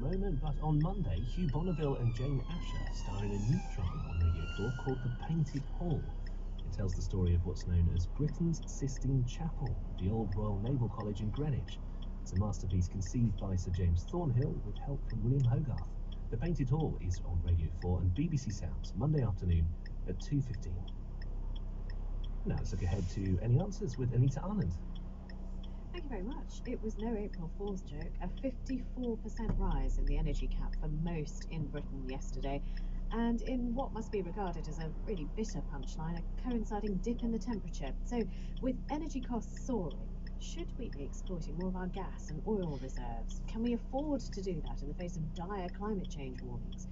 the moment, but on Monday, Hugh Bonneville and Jane Asher star in a new drama on Radio 4 called The Painted Hall. It tells the story of what's known as Britain's Sistine Chapel, the old Royal Naval College in Greenwich. It's a masterpiece conceived by Sir James Thornhill with help from William Hogarth. The Painted Hall is on Radio 4 and BBC Sounds Monday afternoon at 2:15. Now let's look ahead to Any Answers with Anita Arland. Thank you very much. It was no April Fool's joke. A 54% rise in the energy cap for most in Britain yesterday. And in what must be regarded as a really bitter punchline, a coinciding dip in the temperature. So, with energy costs soaring, should we be exploiting more of our gas and oil reserves? Can we afford to do that in the face of dire climate change warnings?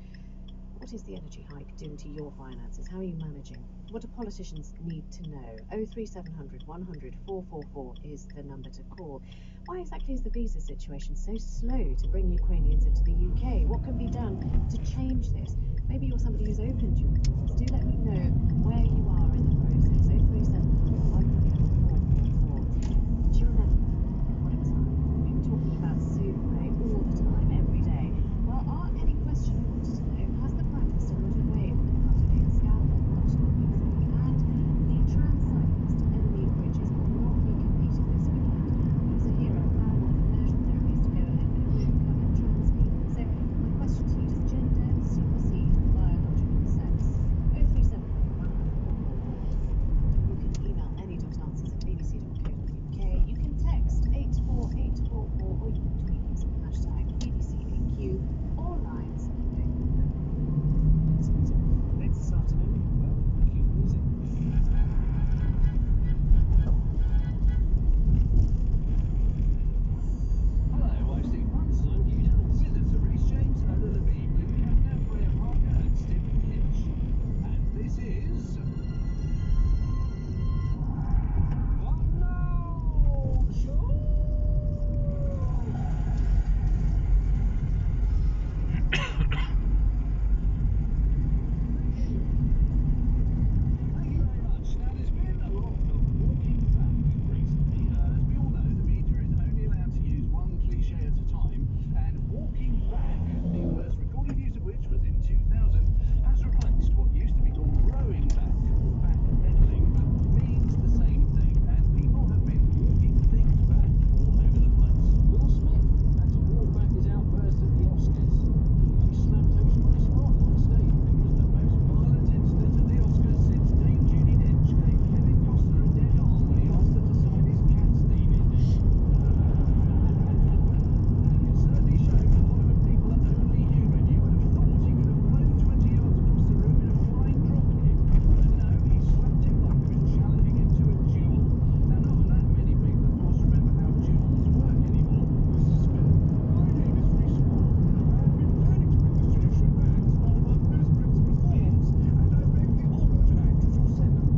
What is the energy hike doing to your finances? How are you managing? What do politicians need to know? 03700 100 444 is the number to call. Why exactly is the visa situation so slow to bring Ukrainians into the UK? What can be done to change this? Maybe you're somebody who's opened your doors. Do let me know where you are in the process. 03700 100 444. Do you remember what it was like? We were talking about Superway all the time, every day. Well, are any questions you wanted to know? Has the practice got away from the Cuttergate scandal? Not on music. And the trans-cyclist enemy bridges will not be competing this weekend. There's a hero plan on conversion therapies to go ahead, but it won't cover trans people. So my question to you, does gender supersede biological sex? 03700 100 444. You can email any.answers@bbc.co.uk. You can text 84844 or you can tweet us at #BBCAQ. All lines open. Next this afternoon, well, cue the music. Hello, I'm Steve Punts. I'm Hugh Jones. With us are Reece James, Ola Labib, Luke Kepner, Freya Parker and Stephen Hitch. And this is... One Show! Thank you very much. Now, there's been a lot of walking back recently. As we all know, the media is only allowed to use one cliché at a time, and walking back, the first recorded use of which was in 2000, has replaced what used to be called rowing back, or backpedaling, but means the same thing, and people have been walking things back all over the place. Will Smith had to walk back his outburst at the Oscars. He slapped host Chris Rock on stage. It was the most violent incident at the Oscars since Dame Judi Dench gave Kevin Costner a dead arm when he asked her to sign his Cats DVD. It certainly showed that Hollywood people are only human. You would have thought he could have flown 20 yards across the room in a flying dropkick, but no, he slapped him like he was challenging him to a duel. Now, not that many people, of course, remember how duels work anymore. Mrs. Smith, my name is Reece Moore. I've been planning to bring this tradition back as part of our first principal performance, and I beg the honour to act as your second.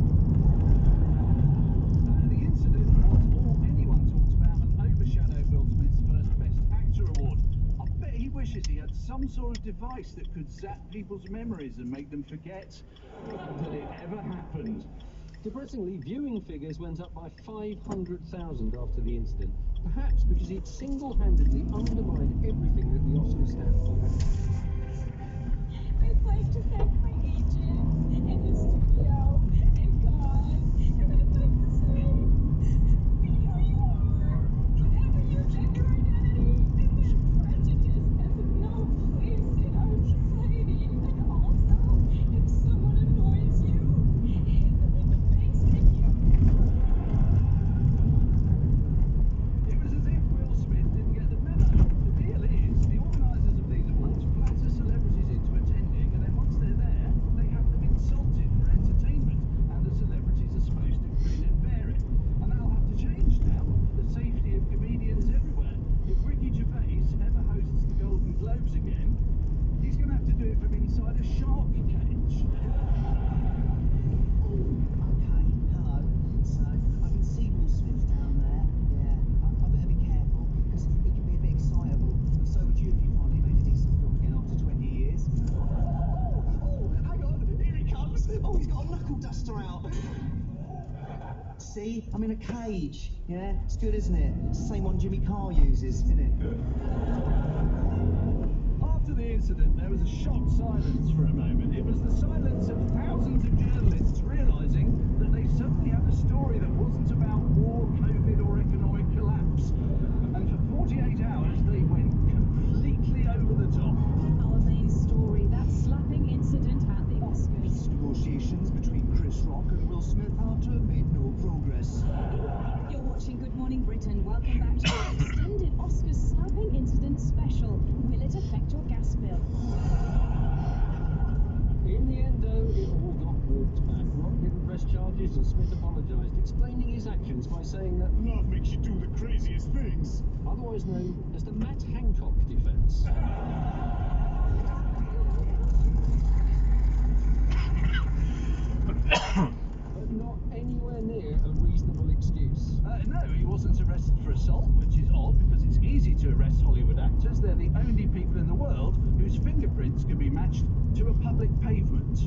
The incident was all anyone talked about and overshadowed Will Smith's first Best Actor award. I bet he wishes he had some sort of device that could zap people's memories and make them forget that it ever happened. Depressingly, viewing figures went up by 500,000 after the incident, perhaps because he'd single-handedly undermined everything that the Oscars stand for. I'd like to thank my agent and the studio and God, and I'd like to say, be who you are, whatever your gender identity, and that prejudice has no place in our society. And also, if someone annoys you, thanks, thank you. It was as if Will Smith didn't get the memo. The deal is, the organisers of these awards flatter celebrities into attending, and then once they're there, they have them insulted for entertainment, and the celebrities are supposed to grin and bear it. And that'll have to change now, for the safety of comedians everywhere. If Ricky Gervais ever hosts the Golden Globes again, he's going to have to do it from inside a shark cage. Oh, okay, hello. So, I can see Will Smith down there. Yeah, I better be careful, because he can be a bit excitable. And so would you if you finally made a decent film again after 20 years. Oh, hang on, here he comes. Oh, he's got a knuckle duster out. See, I'm in a cage. Yeah, it's good, isn't it? It's the same one Jimmy Carr uses, isn't it? shocked silence for a moment. It was the silence of thousands of journalists realising that they suddenly had a story that wasn't about war, COVID or economic collapse. And for 48 hours they went completely over the top. Our main story, that slapping incident at the Oscars. Negotiations between Chris Rock and Will Smith have made no progress. You're watching Good Morning Britain. Welcome back to our extended Oscars slapping incident special. Will it affect your gas bill? In the end, though, it all got walked back. Rock didn't press charges and Smith apologised, explaining his actions by saying that Love makes you do the craziest things. otherwise known as the Matt Hancock defence. But not anywhere near a reasonable excuse. No, he wasn't arrested for assault, which is odd because it's easy to arrest Hollywood actors. They're the only people in the world whose fingerprints can be matched to a public pavement.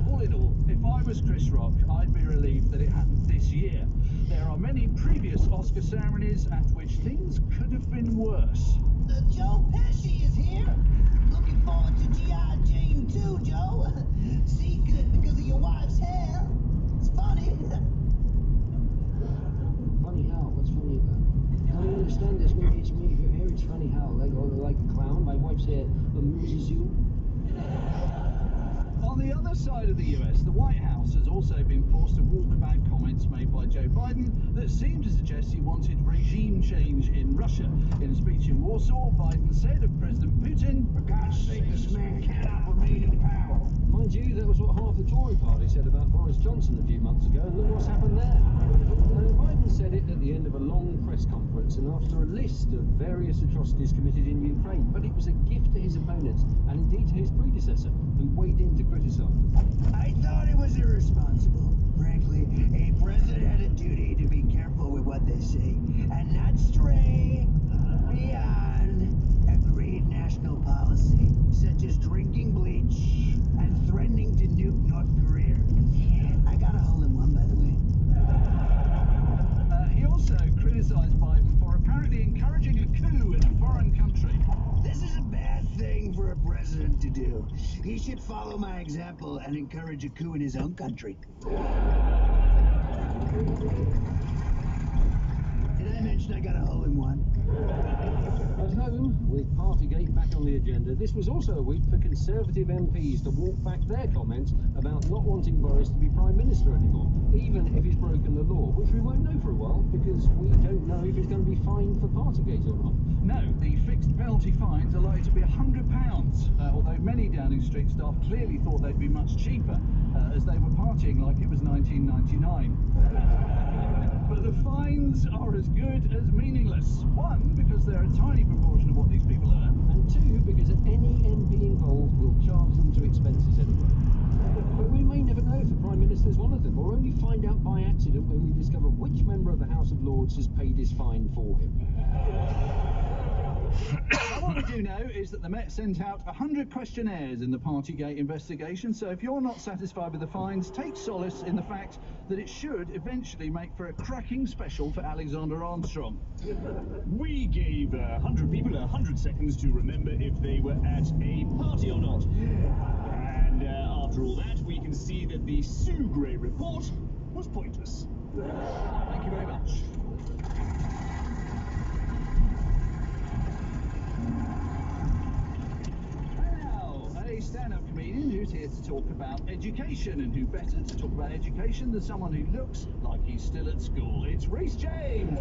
All in all, if I was Chris Rock, I'd be relieved that it happened this year. There are many previous Oscar ceremonies at which things could have been worse. Joe Pesci is here. Looking forward to G.I. Jane too, Joe. See good because of your wife's hair. It's funny. Funny how? What's funny about it? I don't understand this. Maybe it's me. Her hair, it's funny how. Like a clown. My wife's hair amuses you. On the other side of the US, the White House has also been forced to walk back comments made by Joe Biden that seemed to suggest he wanted regime change in Russia. In a speech in Warsaw, Biden said of President Putin, "For God's sake, this man cannot remain in power." Mind you, that was what half the Tory party said about Boris Johnson a few months ago, and look what's happened there. Biden said it at the end of a long press conference and after a list of various atrocities committed in Ukraine, but it was a gift to his opponents, and indeed to his predecessor, who weighed in to criticise. I thought it was irresponsible. Frankly, a president had a duty to be careful with what they say and not stray beyond agreed national policy, such as drinking bleach and threatening to nuke North Korea. I got a hole in one, by the way. He also criticised Biden for apparently encouraging a coup in a foreign country. This is a bad thing for a president to do. He should follow my example and encourage a coup in his own country. Did I mention I got a hole in one? At home, with Partygate back on the agenda, this was also a week for Conservative MPs to walk back their comments about not wanting Boris to be Prime Minister anymore, even if he's broken the law, which we won't know for a while because we don't know if he's going to be fined for Partygate or not. No, the fixed penalty fines are likely to be £100, although many Downing Street staff clearly thought they'd be much cheaper, as they were partying like it was 1999. But the fines are as good as meaningless. One, because they're a tiny proportion of what these people earn. And two, because any MP involved will charge them to expenses anyway. But we may never know if the Prime Minister is one of them, or only find out by accident when we discover which member of the House of Lords has paid his fine for him. What we do know is that the Met sent out 100 questionnaires in the Partygate investigation, so if you're not satisfied with the fines, take solace in the fact that it should eventually make for a cracking special for Alexander Armstrong. We gave 100 people 100 seconds to remember if they were at a party or not. And after all that, we can see that the Sue Gray report was pointless. Thank you very much. A stand-up comedian who's here to talk about education, and who better to talk about education than someone who looks like he's still at school. It's Rhys James.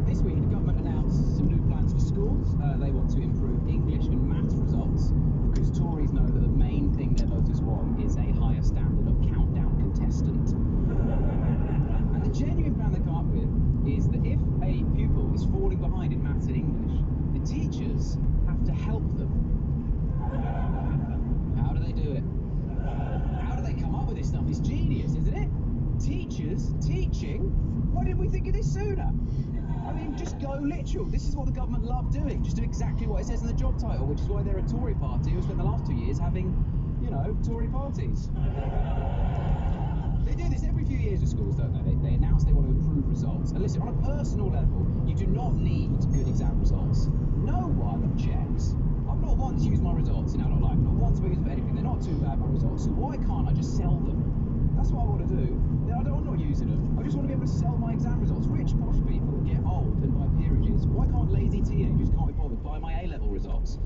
This week, the government announced some new plans for schools. They want to improve English and maths results because Tories know that the main thing their voters want is a higher standard of countdown contestant. And the genuine plan they come up with is that if a pupil is falling behind in maths and English, the teachers have to help them. How do they do it? How do they come up with this stuff? It's genius, isn't it? Teachers teaching? Why didn't we think of this sooner? I mean, just go literal. This is what the government love doing. Just do exactly what it says in the job title, which is why they're a Tory party who spent the last 2 years having, you know, Tory parties. They do this every few years with schools, don't they? They announce they want to improve results. And listen, on a personal level, you do not need good exam results. No one checks. I've not once used my results in adult life, not once have I used them for anything. They're not too bad, my results, so why can't I just sell them? That's what I want to do. I'm not using them. I just want to be able to sell my exam results. Rich, posh people get old and buy peerages. Why can't lazy teenagers can't be bothered buy my A-level results?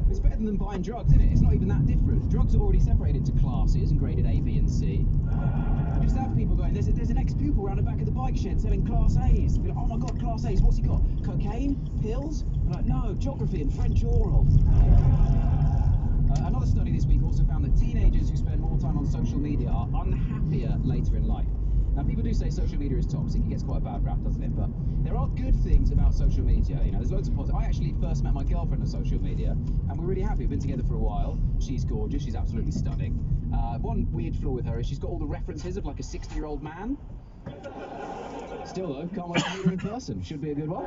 It's better than them buying drugs, isn't it? It's not even that different. Drugs are already separated into classes and graded A, B and C. You just have people going, there's an ex-pupil around the back of the bike shed selling Class A's. Be like, oh my God, Class A's, what's he got? Cocaine? Pills? They're like, no, geography and French oral. Another study this week also found that teenagers who spend more time on social media are unhappier later in life. Now, people do say social media is toxic. It gets quite a bad rap, doesn't it? But there are good things about social media. You know, there's loads of positive. I actually first met my girlfriend on social media, and we're really happy. We've been together for a while. She's gorgeous. She's absolutely stunning. One weird flaw with her is she's got all the references of like a 60-year-old man. Still, though, can't wait to meet her in person. Should be a good one.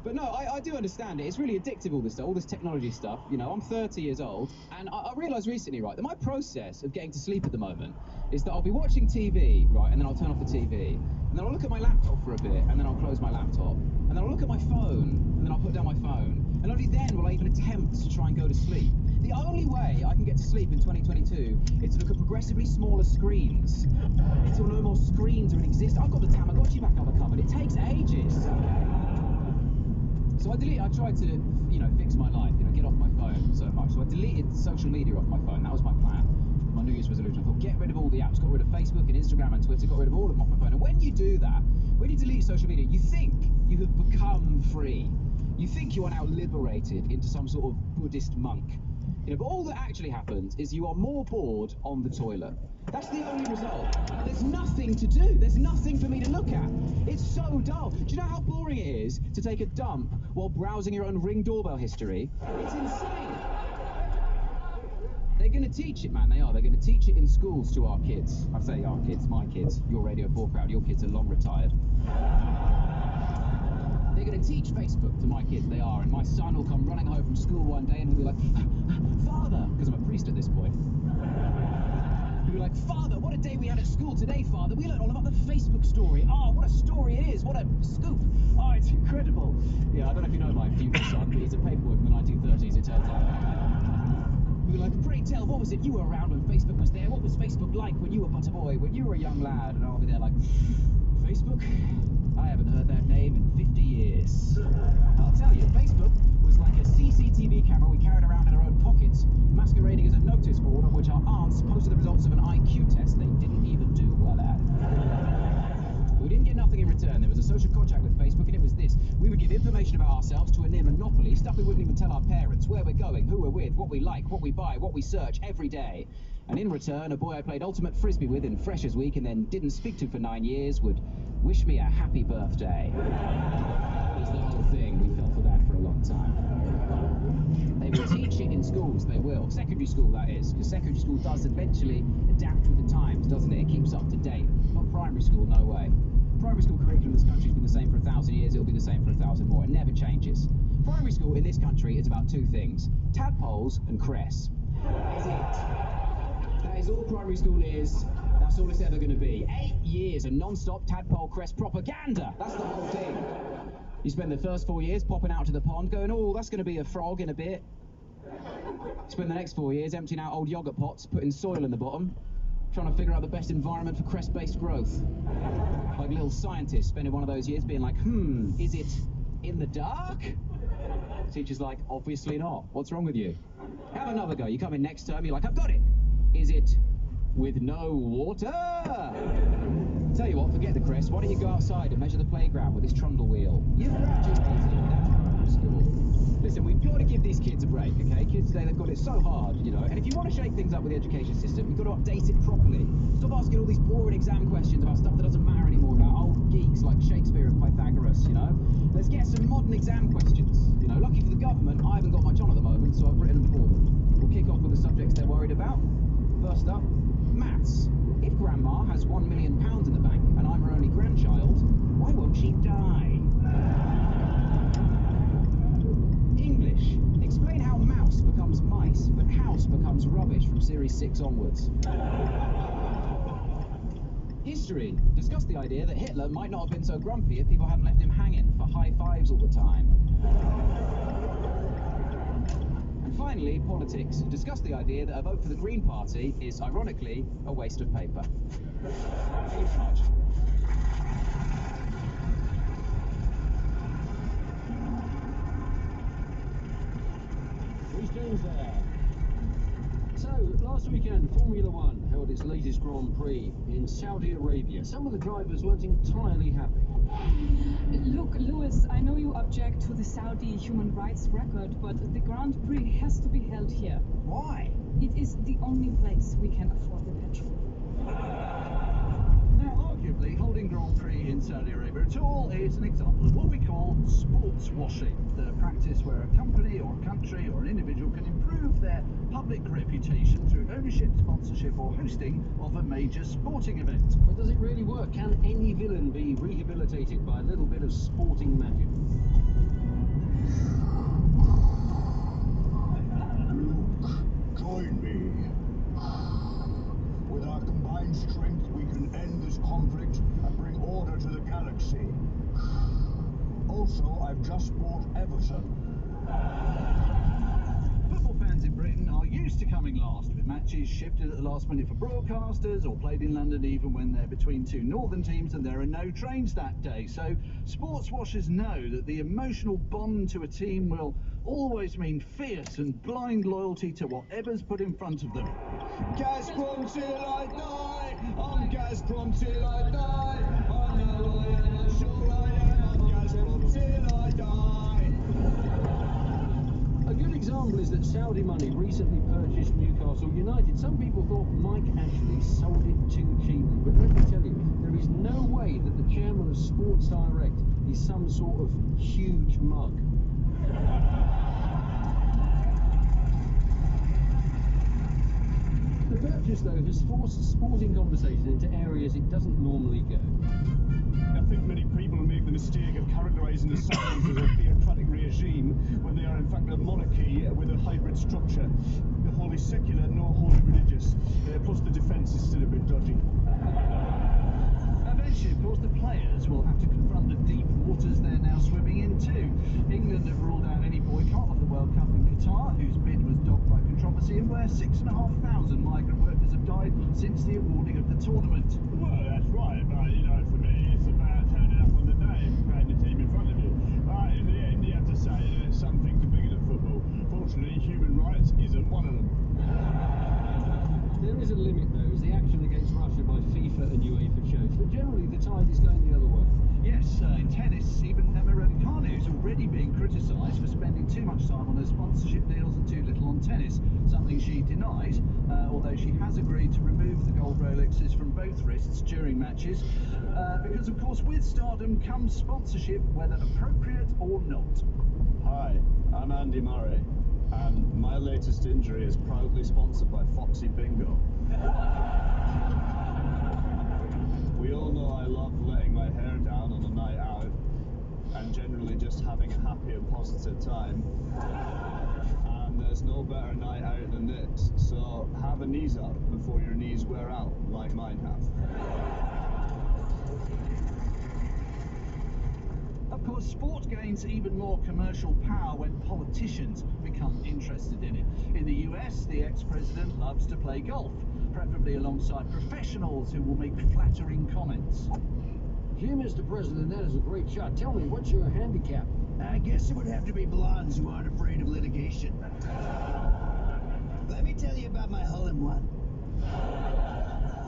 But no, I do understand it. It's really addictive, all this stuff, all this technology stuff. You know, I'm 30 years old, and I realised recently, right, that my process of getting to sleep at the moment is that I'll be watching TV, right, and then I'll turn off the TV, and then I'll look at my laptop for a bit, and then I'll close my laptop, and then I'll look at my phone, and then I'll put down my phone, and only then will I even attempt to try and go to sleep. The only way I can get to sleep in 2022 is to look at progressively smaller screens, until no more screens are in existence. I've got the Tamagotchi back out of the cupboard. It takes ages. So I tried to, you know, fix my life, you know, get off my phone so much. So I deleted social media off my phone. That was my plan. My New Year's resolution. I thought, get rid of all the apps. Got rid of Facebook and Instagram and Twitter. Got rid of all of them off my phone. And when you do that, when you delete social media, you think you have become free. You think you are now liberated into some sort of Buddhist monk. You know, but all that actually happens is you are more bored on the toilet. That's the only result. There's nothing to do. There's nothing for me to look at. It's so dull. Do you know how boring it is to take a dump while browsing your own Ring doorbell history? It's insane. They're going to teach it, man. They are. They're going to teach it in schools to our kids. I say our kids, my kids. Your Radio 4 crowd. Your kids are long retired. They're going to teach Facebook to my kids. They are. And my son will come running home from school one day and he'll be like, Father, because I'm a priest at this point. He'll be like, Father, what a day we had at school today, Father. We learned all about the Facebook story. Oh, what a story it is. What a scoop. Oh, it's incredible. Yeah, I don't know if you know my future son, but he's a paperboy from the 1930s, it turns out. He'll be like, pray tell, what was it you were around when Facebook was there? What was Facebook like when you were but a boy, when you were a young lad? And I'll be there like, Facebook? I haven't heard that name in 50 years. I'll tell you, Facebook was like a CCTV camera we carried around in our own pockets, masquerading as a notice board on which our aunts posted the results of an IQ test they didn't even do well at. We didn't get nothing in return. There was a social contract with Facebook, and it was this. We would give information about ourselves to a near monopoly, stuff we wouldn't even tell our parents, where we're going, who we're with, what we like, what we buy, what we search every day. And in return, a boy I played ultimate frisbee with in Freshers Week and then didn't speak to for 9 years would wish me a happy birthday. That was the whole thing. We fell for that for a long time. They will teach it in schools, they will. Secondary school, that is, because secondary school does eventually adapt with the times, doesn't it? It keeps up to date. Not primary school, no way. Primary school curriculum in this country has been the same for 1,000 years, it'll be the same for 1,000 more. It never changes. Primary school in this country is about two things: tadpoles and cress. That is it. That is all primary school is. That's all it's ever going to be. 8 years of non-stop tadpole crest propaganda. That's the whole thing. You spend the first 4 years popping out to the pond going, oh, that's going to be a frog in a bit. Spend the next 4 years emptying out old yogurt pots, putting soil in the bottom, trying to figure out the best environment for crest-based growth. Like little scientists spending one of those years being like, is it in the dark? Teacher's like, obviously not. What's wrong with you? Have another go. You come in next term, you're like, I've got it. Is it with no water? Tell you what, forget the crest. Why don't you go outside and measure the playground with this trundle wheel? You've graduated. That's primary school. Listen, we've got to give these kids a break, okay? Kids today, they've got it so hard, you know. And if you want to shake things up with the education system, you've got to update it properly. Stop asking all these boring exam questions about stuff that doesn't matter anymore, about old geeks like Shakespeare and Pythagoras, you know. Let's get some modern exam questions. You know, lucky for the government, I haven't got much on at the moment, so I've written them for them. We'll kick off with the subjects they're worried about. First up, maths. If Grandma has £1 million in the bank and I'm her only grandchild, why won't she die? English. Explain how mouse becomes mice, but house becomes rubbish from Series 6 onwards. History. Discuss the idea that Hitler might not have been so grumpy if people hadn't left him hanging for high fives all the time. And finally, politics. Discuss the idea that a vote for the Green Party is, ironically, a waste of paper. Who's James there? So, last weekend, Formula One held its latest Grand Prix in Saudi Arabia. Some of the drivers weren't entirely happy. Look, Lewis, I know you object to the Saudi human rights record, but the Grand Prix has to be held here. Why? It is the only place we can afford the petrol. Now, arguably, holding Grand Prix in Saudi Arabia at all is an example of what we call sports washing, the practice where a company or a country or an individual can improve their public reputation through ownership, sponsorship or hosting of a major sporting event. But does it really work? Can any villain be rehabilitated by a little bit of sporting magic? Luke, join me. With our combined strength, we can end this conflict and bring order to the galaxy. Also, I've just bought Everton. Football fans in Britain are used to coming last, with matches shifted at the last minute for broadcasters or played in London even when they're between two northern teams and there are no trains that day. So sports washers know that the emotional bond to a team will always mean fierce and blind loyalty to whatever's put in front of them. Gazprom till I die. I'm Gazprom till I die. I know I am, I'm sure I am. I'm Gazprom till I die. A good example is that Saudi money recently purchased Newcastle United. Some people thought Mike Ashley sold it too cheaply, but let me tell you, there is no way that the chairman of Sports Direct is some sort of huge mug. The purchase, though, has forced sporting conversation into areas it doesn't normally go. I think many people make the mistake of characterising the Saudis as a theocratic regime when they are in fact a monarchy with a hybrid structure. They're wholly secular, no wholly religious. Plus the defence is still a bit dodgy. Eventually, of course, the players will have to confront the deep waters they're now swimming in too. England have ruled out any boycott of the World Cup in Qatar, whose bid was dogged by controversy, and where 6,500 migrant workers have died since the awarding of the tournament. Well, that's right, but you know, for me, it's about turning up on the day and playing the team in front of you. But in the end, you have to say that some things are bigger than football. Fortunately, human rights isn't one of them. There is a limit, though, as the action against Russia by FIFA and UEFA shows. But generally, the tide is going the other way. Yes, in tennis, even Emma Raducanu is already being criticised for spending too much time on her sponsorship deals and too little on tennis, something she denies, although she has agreed to remove the gold Rolexes from both wrists during matches, because, of course, with stardom comes sponsorship, whether appropriate or not. Hi, I'm Andy Murray, and my latest injury is proudly sponsored by Foxy Bingo. We all know I love letting my hair down on a night out, and generally just having a happy and positive time. And there's no better night out than this, so have a knees up before your knees wear out, like mine have. Of course, sport gains even more commercial power when politicians become interested in it. In the US, the ex-president loves to play golf, preferably alongside professionals who will make flattering comments. Gee, Mr. President, that is a great shot. Tell me, what's your handicap? I guess it would have to be blondes who aren't afraid of litigation. Let me tell you about my hole-in-one.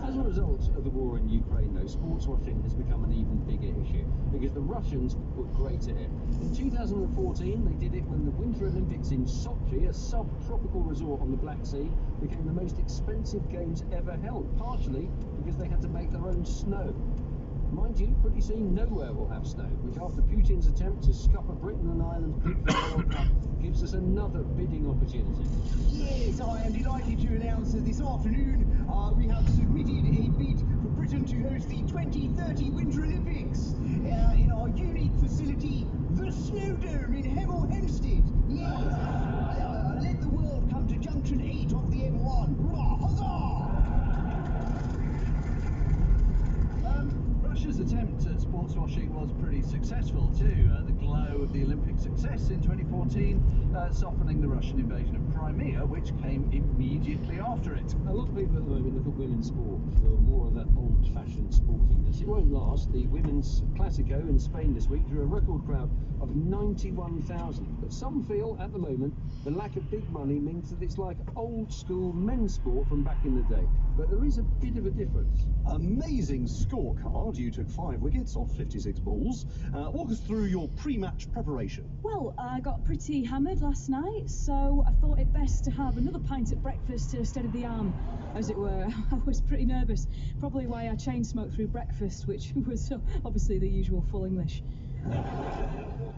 As a result of the war in Ukraine, though, sports washing has become an even bigger issue because the Russians were great at it. In 2014, they did it when the Winter Olympics in Sochi, a subtropical resort on the Black Sea, became the most expensive games ever held, partially because they had to make their own snow. Mind you, pretty soon nowhere will have snow, which after Putin's attempt to scupper Britain and Ireland from the World Cup gives us another bidding opportunity. Yes, I am delighted to announce that this afternoon we have submitted a bid for Britain to host the 2030 Winter Olympics in our unique facility, the Snow Dome in Hemel Hempstead. Yes, let the world come to Junction 8 of the M1. Hurrah, huzzah! horse washing was pretty successful too. The glow of the Olympic success in 2014 softening the Russian invasion of Crimea, which came immediately after it. A lot of people at the moment look at women's sport for more of that old-fashioned sportiness. It won't last. The women's Clásico in Spain this week drew a record crowd of 91,000. But some feel at the moment the lack of big money means that it's like old-school men's sport from back in the day. But there is a bit of a difference. Amazing scorecard. You took 5 wickets off 56 balls. Walk us through your pre-match preparation. Well, I got pretty hammered last night, so I thought it best to have another pint at breakfast to steady the arm, as it were. I was pretty nervous, probably why I chain smoked through breakfast, which was obviously the usual full English.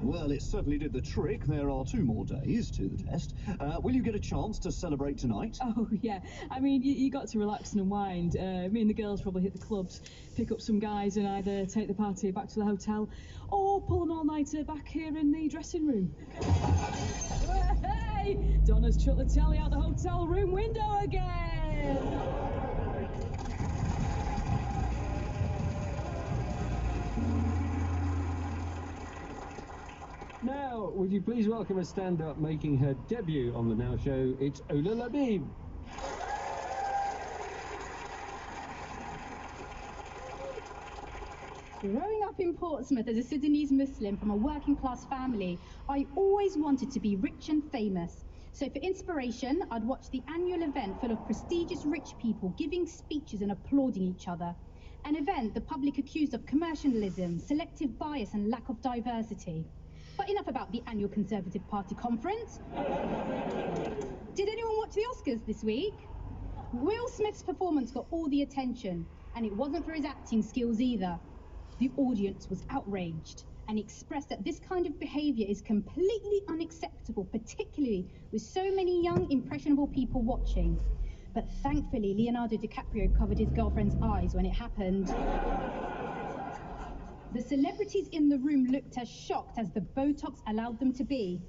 Well, it certainly did the trick. There are 2 more days to the test. Will you get a chance to celebrate tonight? Oh, yeah. I mean, you got to relax and unwind. Me and the girls probably hit the clubs, pick up some guys and either take the party back to the hotel or pull an all-nighter back here in the dressing room. Hey! Donna's chucked the telly out the hotel room window again! Now, would you please welcome a stand-up making her debut on the Now Show? It's Ola Labib. Growing up in Portsmouth as a Sudanese Muslim from a working-class family, I always wanted to be rich and famous. So for inspiration, I'd watch the annual event full of prestigious rich people giving speeches and applauding each other. An event the public accused of commercialism, selective bias and lack of diversity. But enough about the annual Conservative Party conference. Did anyone watch the Oscars this week? Will Smith's performance got all the attention, and it wasn't for his acting skills either. The audience was outraged and expressed that this kind of behaviour is completely unacceptable, particularly with so many young, impressionable people watching. But thankfully, Leonardo DiCaprio covered his girlfriend's eyes when it happened. The celebrities in the room looked as shocked as the Botox allowed them to be.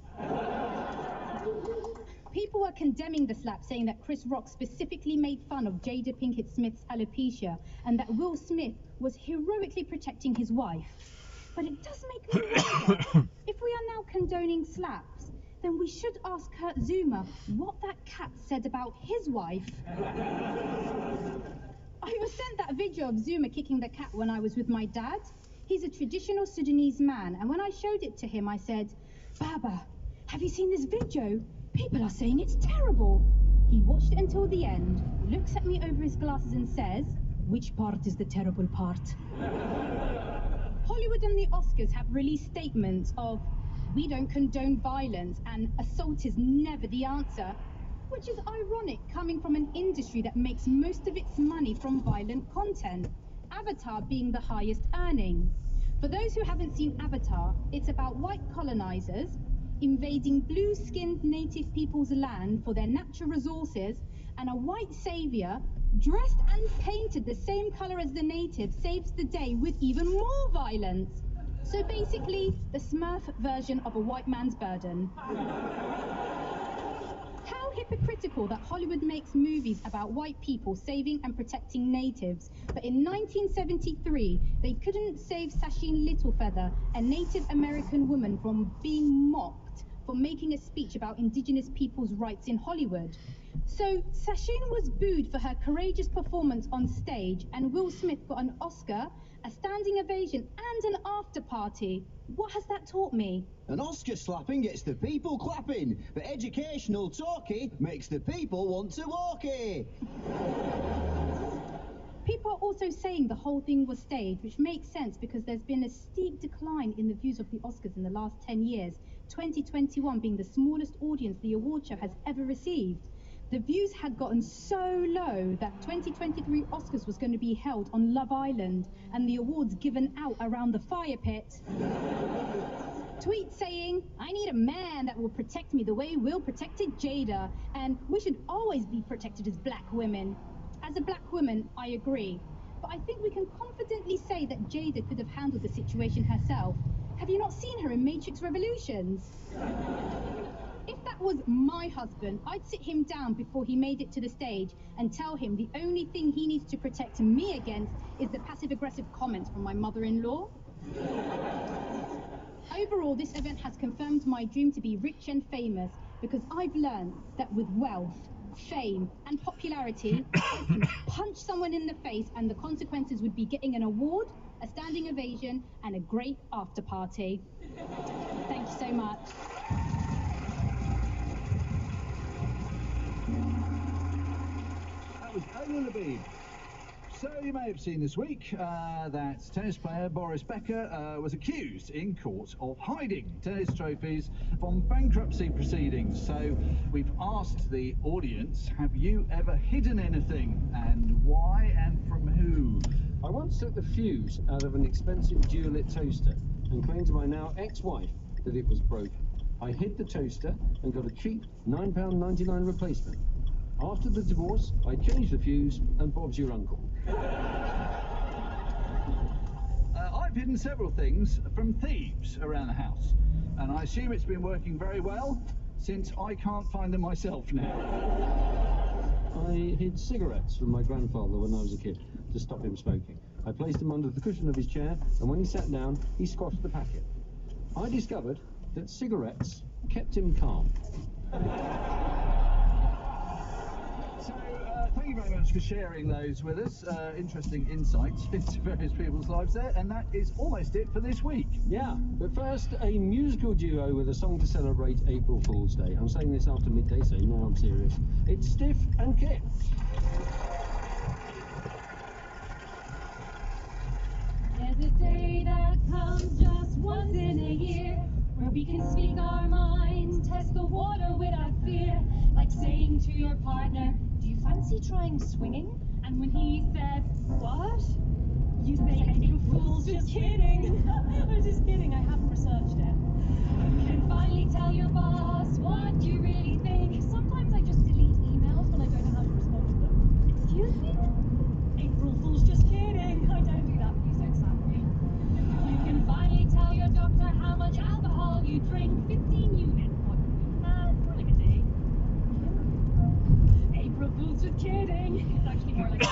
People were condemning the slap, saying that Chris Rock specifically made fun of Jada Pinkett Smith's alopecia and that Will Smith was heroically protecting his wife. But it does make me wonder, if we are now condoning slaps, then we should ask Kurt Zuma what that cat said about his wife. I was sent that video of Zuma kicking the cat when I was with my dad. He's a traditional Sudanese man, and when I showed it to him, I said, "Baba, have you seen this video? People are saying it's terrible." He watched it until the end, looks at me over his glasses and says, "Which part is the terrible part?" Hollywood and the Oscars have released statements of, "We don't condone violence," and "assault is never the answer," which is ironic coming from an industry that makes most of its money from violent content. Avatar being the highest earning. For those who haven't seen Avatar, it's about white colonizers invading blue-skinned native people's land for their natural resources, and a white savior, dressed and painted the same color as the natives, saves the day with even more violence. So basically, the Smurf version of a white man's burden. How hypocritical that Hollywood makes movies about white people saving and protecting natives, but in 1973 they couldn't save Sacheen Littlefeather, a Native American woman, from being mocked for making a speech about indigenous people's rights in Hollywood. So Sacheen was booed for her courageous performance on stage, and Will Smith got an Oscar, a standing ovation and an after party. What has that taught me? An Oscar slapping gets the people clapping, but educational talkie makes the people want to walkie. People are also saying the whole thing was staged, which makes sense because there's been a steep decline in the views of the Oscars in the last 10 years, 2021 being the smallest audience the award show has ever received. The views had gotten so low that 2023 Oscars was going to be held on Love Island and the awards given out around the fire pit. Tweet saying, "I need a man that will protect me the way Will protected Jada, and we should always be protected as black women." As a black woman, I agree, but I think we can confidently say that Jada could have handled the situation herself. Have you not seen her in Matrix Revolutions? If that was my husband, I'd sit him down before he made it to the stage and tell him the only thing he needs to protect me against is the passive-aggressive comments from my mother-in-law. Overall, this event has confirmed my dream to be rich and famous, because I've learned that with wealth, fame and popularity, I can punch someone in the face and the consequences would be getting an award, a standing ovation and a great after party. Thank you so much. That was Ola Labib. So you may have seen this week that tennis player Boris Becker was accused in court of hiding tennis trophies from bankruptcy proceedings. So we've asked the audience, have you ever hidden anything, and why, and from who? I once took the fuse out of an expensive dual-lit toaster and claimed to my now ex-wife that it was broken. I hid the toaster and got a cheap £9.99 replacement. After the divorce, I changed the fuse, and Bob's your uncle. I've hidden several things from thieves around the house, and I assume it's been working very well since I can't find them myself now. I hid cigarettes from my grandfather when I was a kid to stop him smoking. I placed them under the cushion of his chair, and when he sat down, he squashed the packet. I discovered that cigarettes kept him calm. So, thank you very much for sharing those with us. Interesting insights into various people's lives there, and that is almost it for this week. Yeah, but first, a musical duo with a song to celebrate April Fool's Day. I'm saying this after midday, so now I'm serious. It's Stiff and Kit. There's a day that comes just once in a year, where we can speak our minds, test the water without fear, like saying to your partner, do you fancy trying swinging? And when he says, what? You say, April Fool's, just kidding. I'm just kidding, I haven't researched it. You can finally tell your boss what you really think. Sometimes I just delete emails when I don't know how to respond to them. Excuse me? April Fool's, just kidding. I don't do that, please don't slap me. You can finally tell your doctor how much alcohol you drink. 15 units. What? More like a day. April Fool's, just kidding. It's actually more like a day.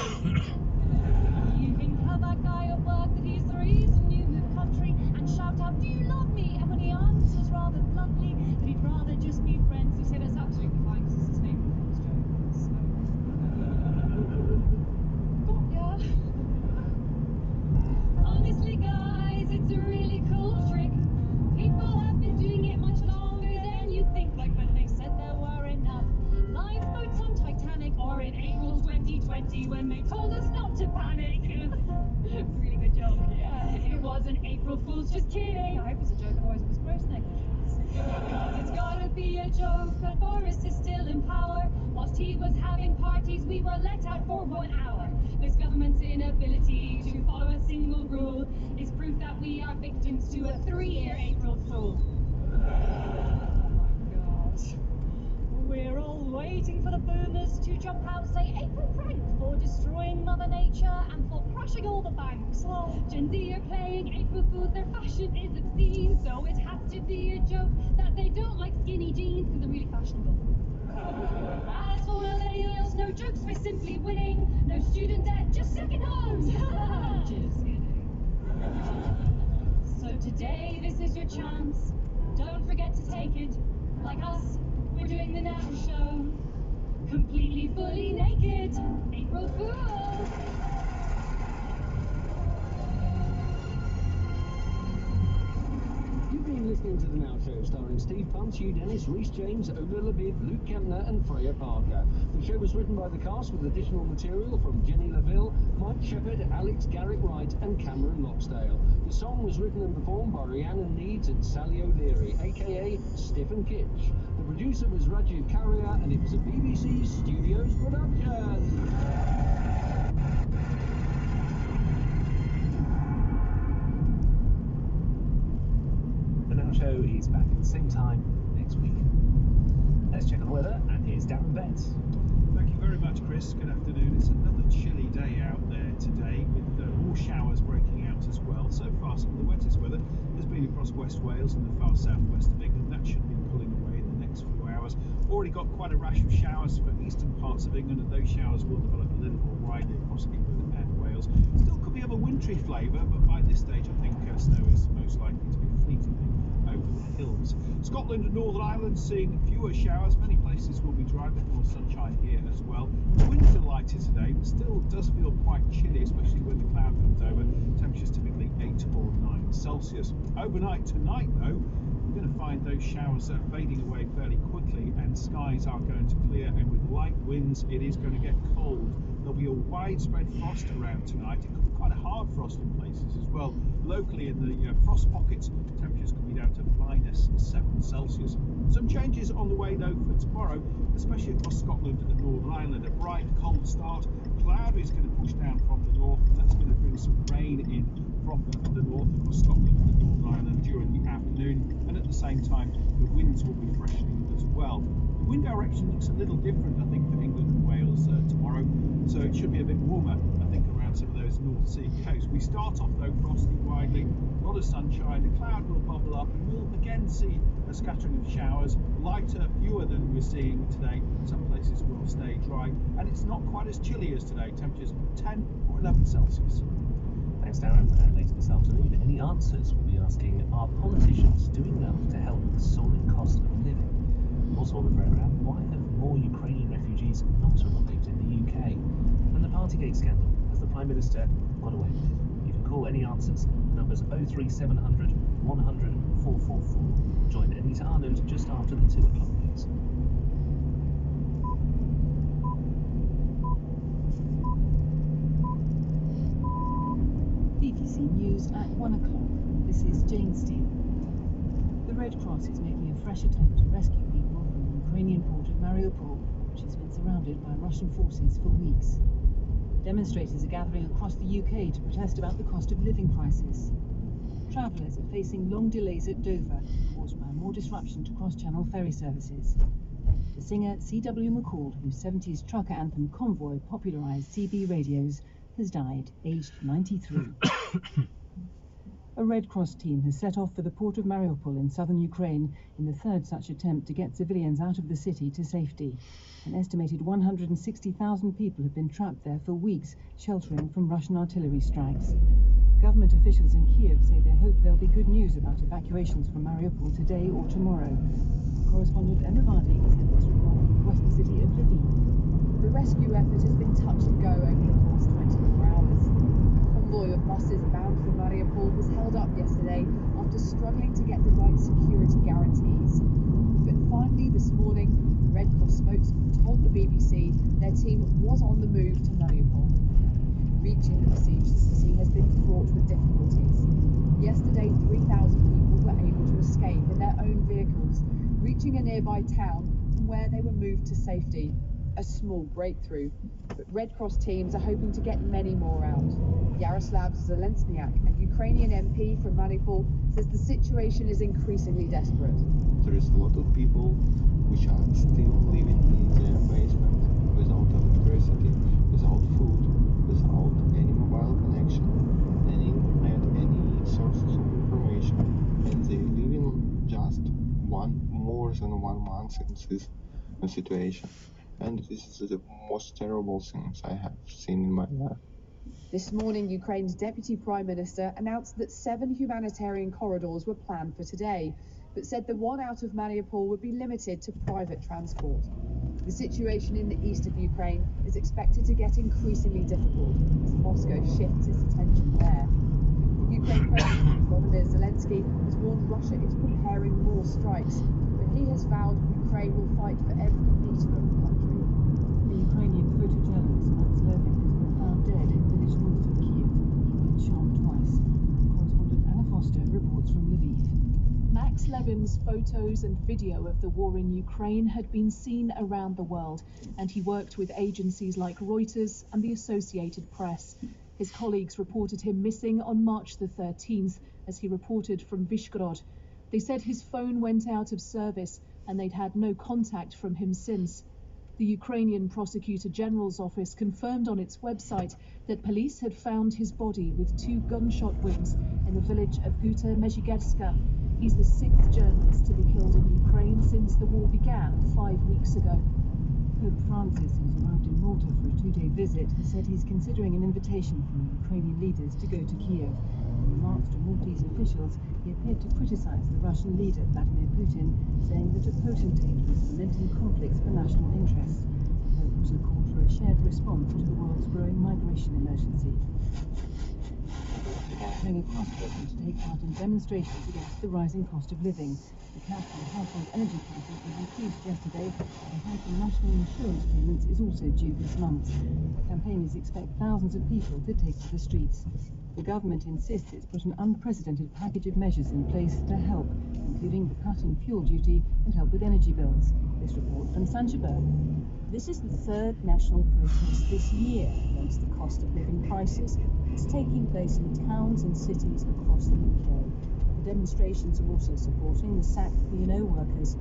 You can tell that guy at work that he's the reason you moved country and shout out, do you love me? And when he answers rather bluntly that he'd rather just be friends, you say that's absolutely fine because this is an April Fool's joke. So... Got ya. Honestly, guys, it's a really cool trick. People have been doing it much longer than you think, like when they said there were enough lifeboats on Titanic, or in April 2020 when they told us not to panic. Really good joke. Yeah, it wasn't April Fool's, just kidding. I hope it's a joke, otherwise it was gross negligence. Because it's gotta be a joke, but Boris is still in power. Whilst he was having parties, we were let out for 1 hour. This government's inability to follow a single rule is proof that we are victims to a 3-year April Fool. Oh my God. We're all waiting for the boomers to jump out, say April prank for destroying Mother Nature and for crashing all the banks. Gen Z are playing April Fools, their fashion is obscene, so it has to be a joke that they don't like skinny jeans because they're really fashionable. As for millennials, no jokes, we're simply winning. No student debt, just second homes. Just kidding. So today, this is your chance. Don't forget to take it. Like us, we're doing the Now Show. Completely, fully naked. April Fool. You've been listening to The Now Show, starring Steve Punt, Hugh Dennis, Rhys James, Ola Labib, Luke Kempner and Freya Parker. The show was written by the cast with additional material from Jenny Laville, Mike Shepherd, Alex Garrick Wright and Cameron Loxdale. The song was written and performed by Rhiannon Needs and Sally O'Leary, a.k.a. Stiff and Kitch. The producer was Rajiv Karia, and it was a BBC Studios production. The Now Show is back at the same time next week. Let's check on the weather, and here's Darren Betts. Thank you very much, Chris. Good afternoon. It's another chilly day out there today, with more showers breaking out as well. So far, some of the wettest weather has been across West Wales and the far southwest of England. That should be pulling away in the next few hours. Already got quite a rash of showers for eastern parts of England, and those showers will develop a little more widely across England and Wales. Wales. Still could be of a wintry flavour, but by this stage I think snow is most likely to be fleetingly over the hills. Scotland and Northern Ireland seeing fewer showers. Many places will be dry, but more sunshine here as well. The winds are lighter today, but still does feel quite chilly, especially when the cloud comes over. Temperatures typically 8 or 9 Celsius. Overnight tonight, though, we're going to find those showers fading away fairly quickly, and skies are going to clear, and with light winds it is going to get cold. There'll be a widespread frost around tonight. It could be quite a hard frost in places as well. Locally in the frost pockets, temperatures could be down to -7 Celsius. Some changes on the way though for tomorrow, especially across Scotland and Northern Ireland. A bright cold start. Cloud is going to push down from the north, and that's going to bring some rain in from the north across Scotland and Northern Ireland during the afternoon, and at the same time the winds will be freshening as well. The wind direction looks a little different, I think, for England and Wales tomorrow, so it should be a bit warmer, I think, around some of those North Sea coasts. We start off though frosty widely, a lot of sunshine, the cloud will bubble up, and we'll again see a scattering of showers, lighter, fewer than we're seeing today. Some places will stay dry, and it's not quite as chilly as today, temperatures 10 or 11 Celsius. Thanks, Darren. Later this afternoon, any answers? We'll be asking, are politicians doing enough to help with the soaring cost of living? Also on the programme, why have more Ukrainian refugees not arrived in the UK? And the Partygate scandal, has the Prime Minister got away with it? You can call any answers. The number's 03700 100 444. Join Anita Arnold just after the 2 o'clock news. BBC News at 1 o'clock. This is Jane Steele. The Red Cross is making a fresh attempt to rescue people from the Ukrainian port of Mariupol, which has been surrounded by Russian forces for weeks. Demonstrators are gathering across the UK to protest about the cost of living crisis. Travellers are facing long delays at Dover, caused by more disruption to cross-channel ferry services. The singer C.W. McCall, whose 70s trucker anthem Convoy popularised CB radios, has died, aged 93. A Red Cross team has set off for the port of Mariupol in southern Ukraine in the third such attempt to get civilians out of the city to safety. An estimated 160,000 people have been trapped there for weeks, sheltering from Russian artillery strikes. Government officials in Kiev say they hope there'll be good news about evacuations from Mariupol today or tomorrow. Correspondent Emma Vardy sent this report from the western city of Lviv. The rescue effort has been touch and go over the past 24 hours. A convoy of buses bound for Mariupol was held up yesterday after struggling to get the right security guarantees. But finally this morning, the Red Cross spokesman told the BBC their team was on the move to Mariupol. Reaching the besieged city has been fraught with difficulties. Yesterday, 3,000 people were able to escape in their own vehicles, reaching a nearby town from where they were moved to safety. A small breakthrough, but Red Cross teams are hoping to get many more out. Yaroslav Zelensniak, a Ukrainian MP from Mariupol, says the situation is increasingly desperate. There is a lot of people which are still living in their basement without electricity, without food, without any mobile connection, any internet, any sources of information, and they live in just more than 1 month in this situation. And this is the most terrible things I have seen in my life. This morning, Ukraine's Deputy Prime Minister announced that 7 humanitarian corridors were planned for today, but said the one out of Mariupol would be limited to private transport. The situation in the east of Ukraine is expected to get increasingly difficult as Moscow shifts its attention there. Ukraine President Volodymyr Zelensky has warned Russia is preparing more strikes, but he has vowed Ukraine will fight for every metre of the country. The Ukrainian photojournalist Max Levin has been found dead in a village north of Kiev. He'd been shot twice. Correspondent Anna Foster reports from Lviv. Max Levin's photos and video of the war in Ukraine had been seen around the world, and he worked with agencies like Reuters and the Associated Press. His colleagues reported him missing on March the 13th, as he reported from Vyshgorod. They said his phone went out of service and they'd had no contact from him since. The Ukrainian Prosecutor General's office confirmed on its website that police had found his body with 2 gunshot wounds in the village of Guta Mezhigorska. He's the 6th journalist to be killed in Ukraine since the war began 5 weeks ago. Pope Francis, who's arrived in Malta for a 2-day visit, has said he's considering an invitation from Ukrainian leaders to go to Kiev. In remarks to Maltese officials, he appeared to criticize the Russian leader, Vladimir Putin, saying that a potentate was fomenting conflicts for national interests. The Pope also called for a shared response to the world's growing migration emergency. Going across Britain to take part in demonstrations against the rising cost of living. The cap on household energy prices was increased yesterday. A hike in national insurance payments is also due this month. Campaigners expect thousands of people to take to the streets. The government insists it's put an unprecedented package of measures in place to help, including the cut in fuel duty and help with energy bills. This report from Sancha Berg. This is the third national protest this year against the cost of living crisis. It's taking place in towns and cities across the UK. The demonstrations are also supporting the sacked P&O workers.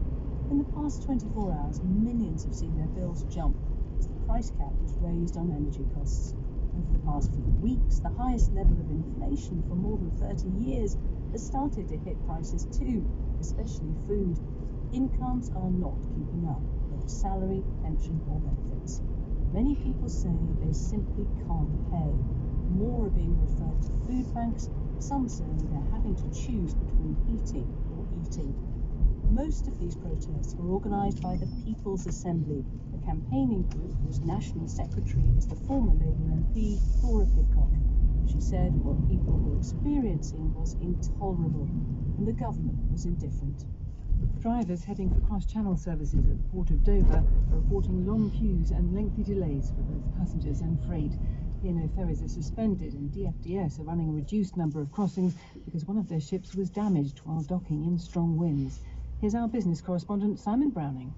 In the past 24 hours, millions have seen their bills jump as the price cap was raised on energy costs. Over the past few weeks, the highest level of inflation for more than 30 years has started to hit prices too, especially food. Incomes are not keeping up, whether salary, pension or benefits. Many people say they simply can't pay. More are being referred to food banks, some saying they're having to choose between eating or eating. Most of these protests were organised by the People's Assembly, a campaigning group whose national secretary is the former Labour MP, Laura Pidcock. She said what people were experiencing was intolerable, and the government was indifferent. Drivers heading for cross-channel services at the port of Dover are reporting long queues and lengthy delays for both passengers and freight. P&O ferries are suspended and DFDS are running a reduced number of crossings because one of their ships was damaged while docking in strong winds. Here's our business correspondent Simon Browning.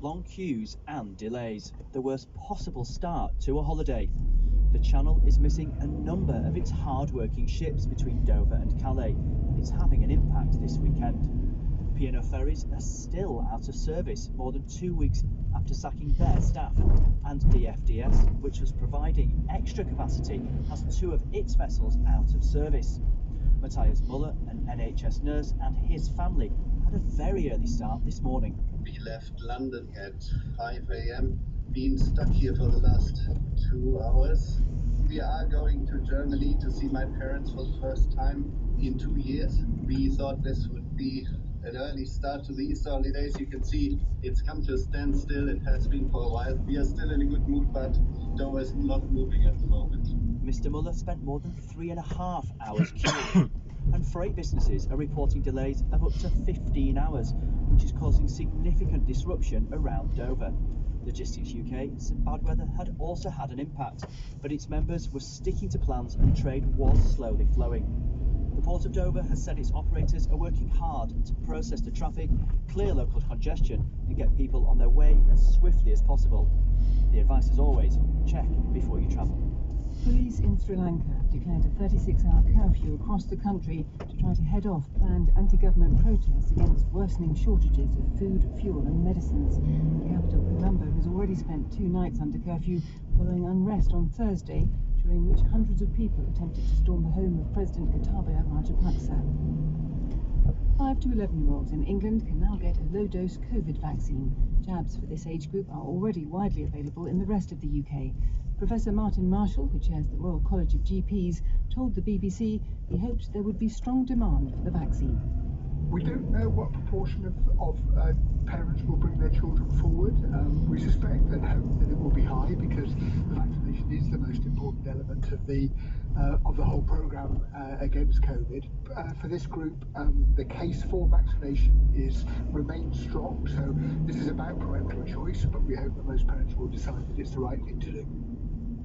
Long queues and delays, the worst possible start to a holiday. The Channel is missing a number of its hard-working ships between Dover and Calais, and it's having an impact this weekend. P&O ferries are still out of service more than 2 weeks after sacking their staff, and DFDS, which was providing extra capacity, has 2 of its vessels out of service. Matthias Muller, an NHS nurse, and his family had a very early start this morning. We left London at 5 a.m, been stuck here for the last 2 hours. We are going to Germany to see my parents for the first time in 2 years. We thought this would be an early start to the Easter holidays. You can see it's come to a standstill. It has been for a while. We are still in a good mood, but Dover is not moving at the moment. Mr. Muller spent more than 3.5 hours queuing, and freight businesses are reporting delays of up to 15 hours, which is causing significant disruption around Dover. Logistics UK said bad weather had also had an impact, but its members were sticking to plans and trade was slowly flowing. The Port of Dover has said its operators are working hard to process the traffic, clear local congestion and get people on their way as swiftly as possible. The advice is always, check before you travel. Police in Sri Lanka declared a 36-hour curfew across the country to try to head off planned anti-government protests against worsening shortages of food, fuel and medicines. The capital, Colombo, has already spent 2 nights under curfew following unrest on Thursday, during which hundreds of people attempted to storm the home of President Gotabaya Rajapaksa. 5 to 11-year-olds in England can now get a low-dose COVID vaccine. Jabs for this age group are already widely available in the rest of the UK. Professor Martin Marshall, who chairs the Royal College of GPs, told the BBC he hopes there would be strong demand for the vaccine. We don't know what proportion of parents will bring their children forward. We suspect and hope that it will be high because the vaccination is the most important element of the whole programme against COVID. For this group, the case for vaccination remains strong. So this is about parental choice, but we hope that most parents will decide that it's the right thing to do.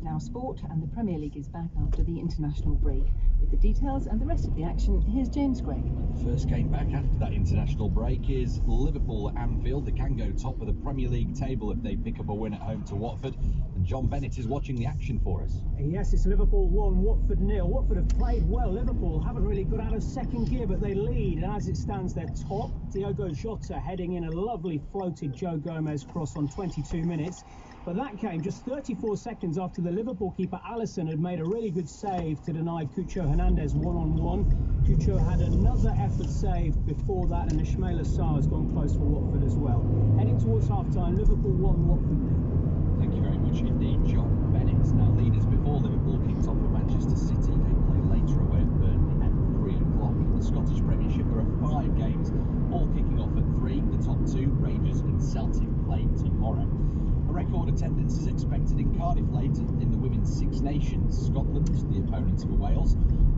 Now sport, and the Premier League is back after the international break. With the details and the rest of the action, here's James Gregg. The first game back after that international break is Liverpool at Anfield. They can go top of the Premier League table if they pick up a win at home to Watford. And John Bennett is watching the action for us. Yes, it's Liverpool 1, Watford 0. Watford have played well. Liverpool haven't really got out of second gear, but they lead. And as it stands, they're top. Diogo Jota heading in a lovely floated Joe Gomez cross on 22 minutes. But that came just 34 seconds after the Liverpool keeper Alisson had made a really good save to deny Cucho Hernandez one-on-one. Cucho had another effort saved before that, and Ismaila Sarr has gone close for Watford as well. Heading towards half-time, Liverpool 1, Watford 0. Thank you very much indeed, John Bennett. Now, leaders before Liverpool kicked off with Manchester City. They play later away at Burnley at 3 o'clock. In the Scottish Premiership, there are 5 games, all kicking off at 3. The top 2, Rangers and Celtic, play tomorrow. A record attendance is expected in Cardiff later in the Women's Six Nations. Scotland, the opponents for Wales.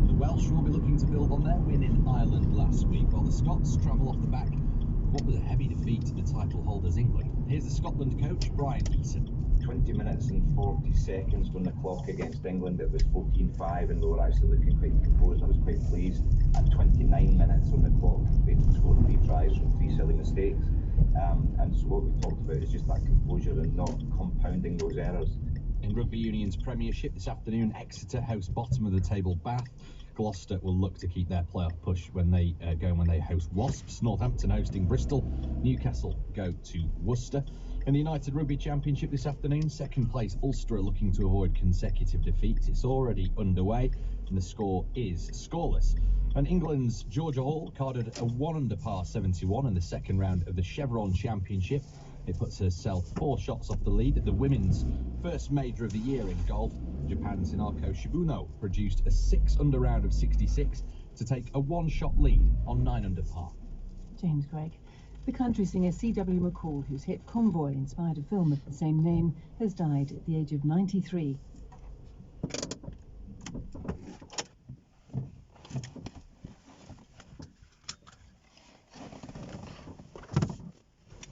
The Welsh will be looking to build on their win in Ireland last week, while the Scots travel off the back of what was a heavy defeat to the title holders England. Here's the Scotland coach, Brian Eason. 20 minutes and 40 seconds when the clock against England, it was 14-5, and they were actually looking quite composed. I was quite pleased. At 29 minutes on the clock, they scored 3 tries from 3 silly mistakes. And so what we talked about is just that composure and not compounding those errors. In Rugby Union's Premiership this afternoon, Exeter host bottom of the table Bath. Gloucester will look to keep their playoff push when they host Wasps. Northampton hosting Bristol. Newcastle go to Worcester. In the United Rugby Championship this afternoon, second place Ulster are looking to avoid consecutive defeats. It's already underway and the score is scoreless. And England's Georgia Hall carded a 1-under par 71 in the second round of the Chevron Championship. It puts herself 4 shots off the lead at the women's first major of the year in golf. Japan's Hinako Shibuno produced a 6-under round of 66 to take a 1-shot lead on 9-under par. James Craig. The country singer C.W. McCall, whose hit Convoy inspired a film of the same name, has died at the age of 93.